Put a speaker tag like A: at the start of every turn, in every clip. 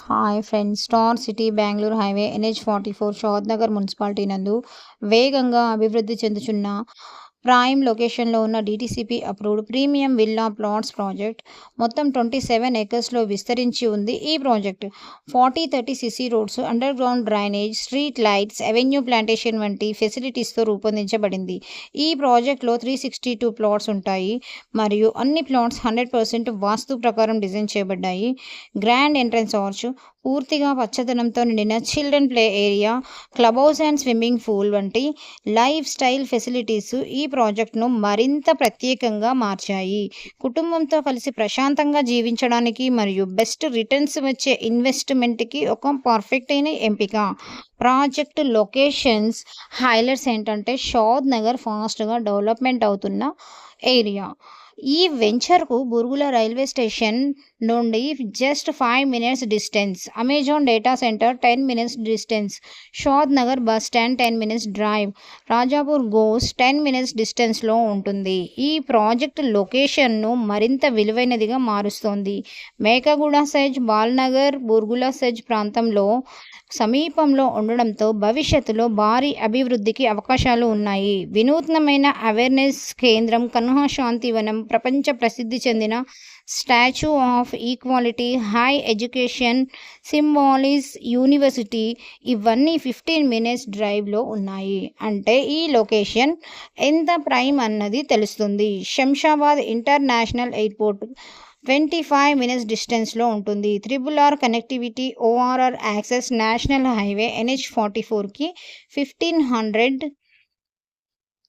A: Hi friends, star city Bengaluru highway NH44 Shadnagar municipality నందు వేగంగా అభివృద్ధి చెందుతున్న ప్రైమ్ లొకేషన్‌లో ఉన్న DTCP approved premium villa plots project మొత్తం 27 ఏకర్స్‌లో విస్తరించి ఉంది. ఈ project 40-30 CC roads, under ground drainage, street lights, avenue plantation వంటి ఫెసిలిటీస్‌తో రూపొందించబడింది. ఈ ప్రాజెక్ట్‌లో 362 ప్లాట్స్ ఉంటాయి మరియు అన్ని ప్లాట్స్ 100% వాస్తు ప్రకారం డిజైన్ చేయబడ్డాయి. గ్రాండ్ ఎంట్రన్స్ ఆర్చ్, పూర్తిగా పచ్చదనంతో నిండిన children play area, club house and swimming pool వంటి లైఫ్ స్టైల్ ఫెసిలిటీస్ ఈ ప్రాజెక్ట్ను మరింత ప్రత్యేకంగా మార్చాయి. కుటుంబంతో కలిసి ప్రశాంతంగా జీవించడానికి మరియు బెస్ట్ రిటర్న్స్ వచ్చే ఇన్వెస్ట్మెంట్కి ఒక పర్ఫెక్ట్ అయిన ఎంపిక. ప్రాజెక్ట్ లొకేషన్స్ హైలైట్స్ ఏంటంటే, షాద్ నగర్ ఫాస్ట్గా డెవలప్మెంట్ అవుతున్న ఏరియా. ఈ వెంచర్కు బుర్గుల రైల్వే స్టేషన్ నుండి just 5 minutes distance, Amazon data centre 10 minutes distance, Shadnagar bus stand 10 minutes drive, Rajapur గోస్ 10 మినిట్స్ డిస్టెన్స్లో ఉంటుంది. ఈ ప్రాజెక్ట్ లొకేషన్ను మరింత విలువైనదిగా మారుస్తోంది. మేకగూడ సెజ్, బాల్నగర్, బుర్గుల సెజ్ ప్రాంతంలో సమీపంలో ఉండడంతో భవిష్యత్తులో భారీ అభివృద్ధికి అవకాశాలు ఉన్నాయి. వినూత్నమైన అవేర్నెస్ కేంద్రం, కన్హా శాంతివనం, ప్రపంచ ప్రసిద్ధి చెందిన Statue of Equality, high education Symbiosis University ఇవన్నీ 15 మినిట్స్ డ్రైవ్లో ఉన్నాయి. అంటే ఈ లొకేషన్ ఎంత ప్రైమ్ అన్నది తెలుస్తుంది. శంషాబాద్ ఇంటర్నేషనల్ ఎయిర్పోర్ట్ 25 మినిట్స్ డిస్టెన్స్లో ఉంటుంది. RRR connectivity, ORR access, national highway NH44కి 1500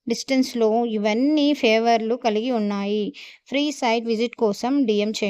A: డిస్టెన్స్లో ఇవన్నీ ఫేవర్లు కలిగి ఉన్నాయి. ఫ్రీ సైట్ విజిట్ కోసం DM చేయండి.